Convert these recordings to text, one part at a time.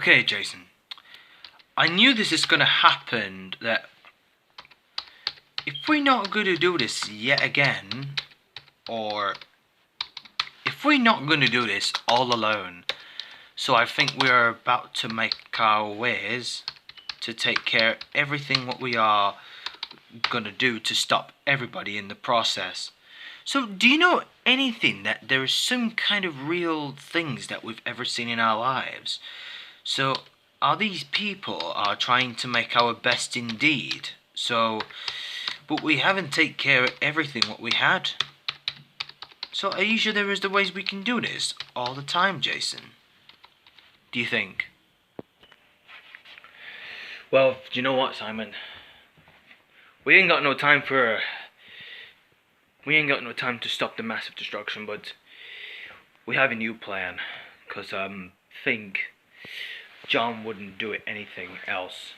Okay, Jason. I knew this is gonna happen, that if we're not gonna do this yet again, or if we're not gonna do this all alone, so I think we're about to make our ways to take care of everything what we are gonna do to stop everybody in the process. So do you know anything that there is some kind of real things that we've ever seen in our lives? So are these people are trying to make our best indeed? So but we haven't taken care of everything what we had. So are you sure there is the ways we can do this all the time, Jason? Do you think? Well, do you know what, Simon? We ain't got no time to stop the massive destruction, but we have a new plan. Cause think John wouldn't do anything else.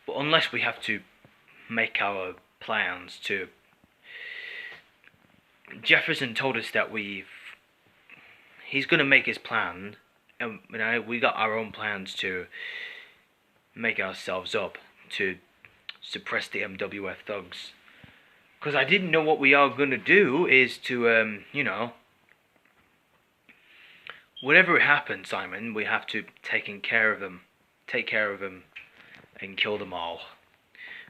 But unless we have to make our plans to. Jefferson told us that he's gonna make his plan, and we got our own plans to make ourselves up to suppress the MWF thugs. Because I didn't know what we are gonna do is to whatever happens, Simon, we have to take care of them, and kill them all.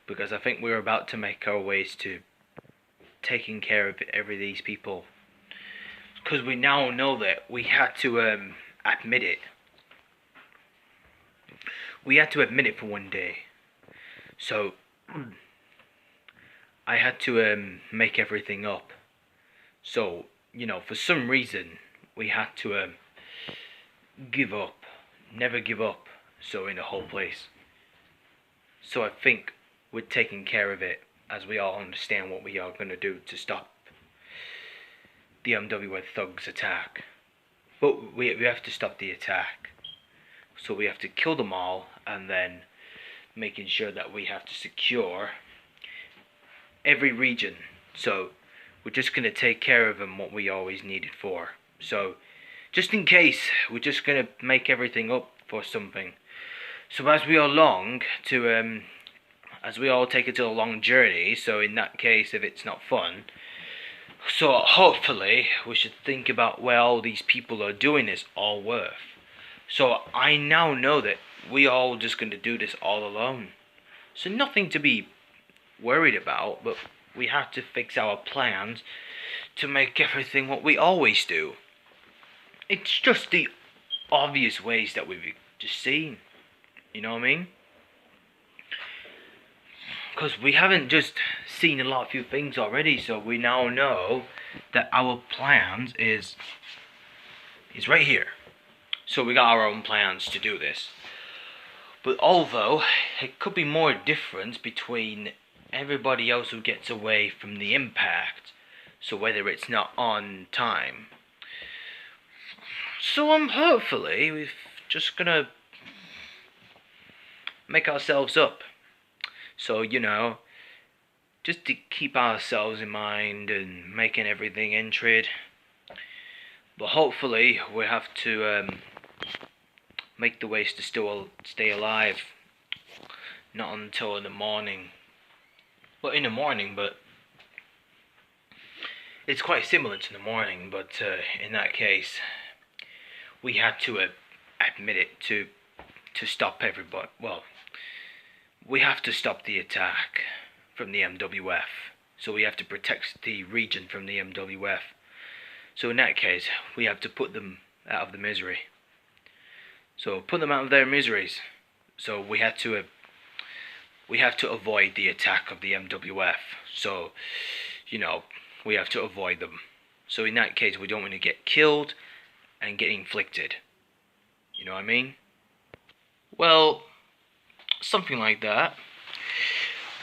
Because I think we're about to make our ways to taking care of these people. Because we now know that we had to admit it. We had to admit it for one day. So I had to make everything up. So for some reason we had to give up, never give up. So in the whole place. So I think we're taking care of it, as we all understand what we are going to do to stop the MWF thugs attack. But we have to stop the attack. So we have to kill them all, and then making sure that we have to secure every region. So we're just going to take care of them what we always needed for. So just in case, we're just going to make everything up for something. So as we all take it to a long journey, so in that case, if it's not fun, so hopefully we should think about where all these people are doing this all worth. So I now know that we all just going to do this all alone. So nothing to be worried about, but we have to fix our plans to make everything what we always do. It's just the obvious ways that we've just seen. You know what I mean? Because we haven't just seen a lot few things already, so we now know that our plans is right here. So we got our own plans to do this. But although it could be more difference between everybody else who gets away from the impact, so whether it's not on time. So hopefully we're just gonna make ourselves up. So just to keep ourselves in mind and making everything entered. But hopefully we have to make the ways to still stay alive. Not until in the morning. Well, in the morning, but it's quite similar to the morning. But in that case, we had to admit it to stop everybody. Well, we have to stop the attack from the MWF. So we have to protect the region from the MWF. So in that case, we have to put them out of the misery. So put them out of their miseries. So we have to avoid the attack of the MWF. So, we have to avoid them. So in that case, we don't want to get killed and get inflicted. You know what I mean? Well, something like that.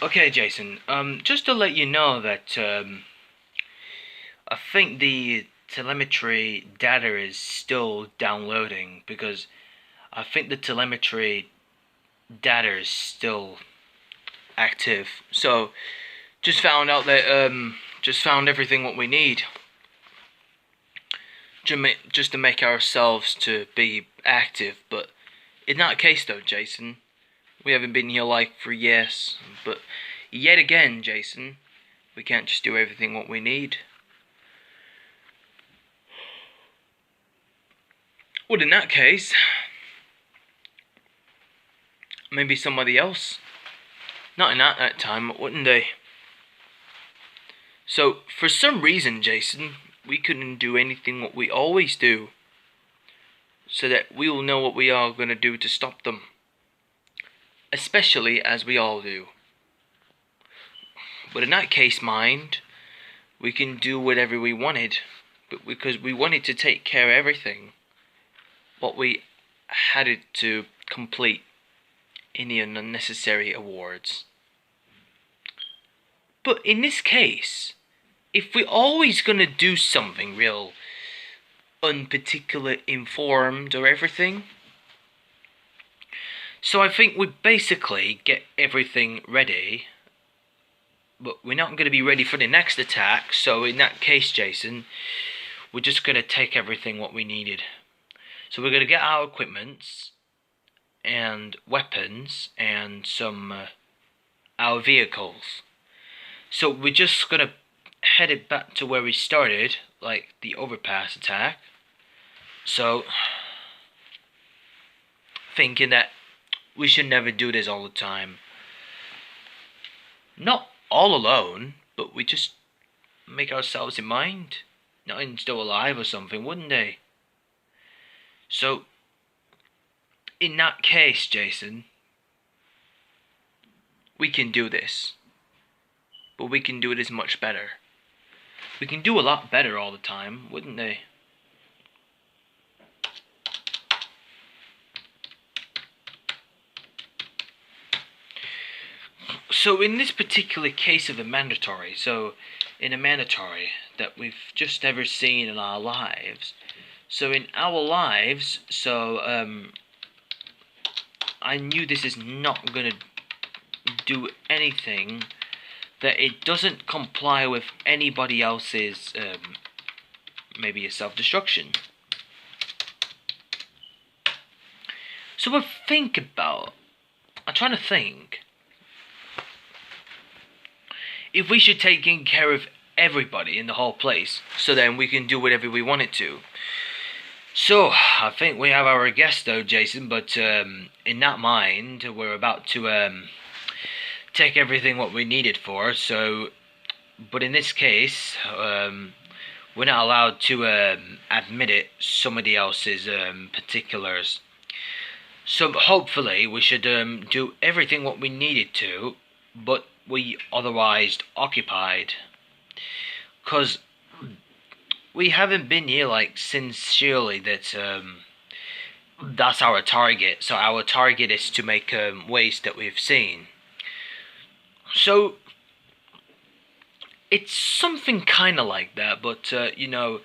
Okay, Jason, just to let you know that I think the telemetry data is still downloading, because I think the telemetry data is still active. So just found out that just found everything what we need just to make ourselves to be active. But In that case though, Jason, we haven't been here like for years, but yet again, Jason, we can't just do everything what we need. Well, in that case, maybe somebody else. Not in that time, wouldn't they? So, for some reason, Jason, we couldn't do anything what we always do, so that we'll know what we are going to do to stop them. Especially as we all do. But in that case, mind, we can do whatever we wanted, but because we wanted to take care of everything, what we had it to complete in the unnecessary awards. But in this case, if we're always gonna do something real unparticular informed or everything, so I think we basically get everything ready, but we're not gonna be ready for the next attack. So in that case, Jason, we're just gonna take everything what we needed. So we're gonna get our equipments and weapons and some our vehicles. So we're just gonna head it back to where we started, like the overpass attack. So thinking that we should never do this all the time. Not all alone, but we just make ourselves in mind. Nothing still alive or something, wouldn't they? So in that case, Jason, we can do this. But we can do this much better. We can do a lot better all the time, wouldn't they? So in this particular case of a mandatory, so in a mandatory that we've just ever seen in our lives, so in our lives, so I knew this is not gonna do anything that it doesn't comply with anybody else's maybe a self-destruction. So I'm trying to think if we should take care of everybody in the whole place, so then we can do whatever we want it to. So I think we have our guest though, Jason, but in that mind, we're about to take everything what we needed for. So, but in this case, we're not allowed to admit it, somebody else's particulars. So hopefully we should do everything what we needed to, but we otherwise occupied, cause we haven't been here like sincerely that that's our target. So our target is to make waste that we've seen. So it's something kind of like that, but you know,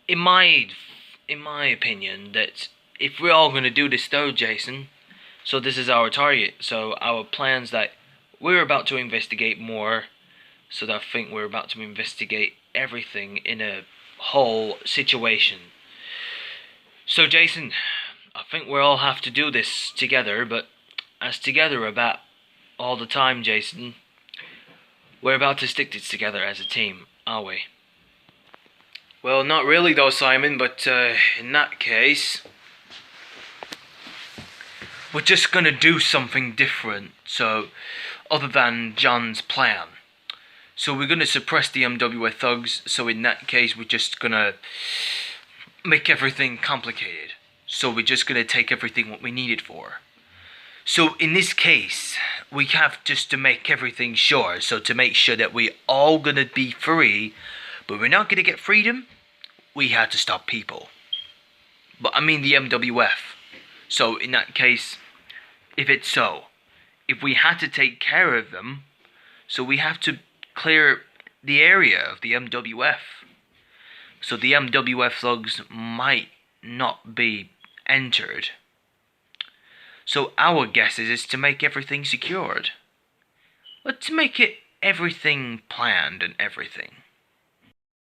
in my opinion, that if we're all gonna do this though, Jason, so this is our target. So our plans that we're about to investigate more. So that I think we're about to investigate everything in a whole situation. So Jason, I think we all have to do this together, but as together about all the time, Jason, we're about to stick this together as a team, are we? Well, not really though, Simon, but in that case, we're just gonna do something different, so other than John's plan. So we're gonna suppress the MWF thugs, so in that case we're just gonna make everything complicated. So we're just gonna take everything what we need it for. So in this case, we have just to make everything sure, so to make sure that we all gonna be free, but we're not gonna get freedom, we had to stop people. But I mean the MWF. So in that case, if it's so, if we had to take care of them, so we have to clear the area of the MWF. So the MWF thugs might not be entered. So our guess is to make everything secured. But to make it everything planned and everything.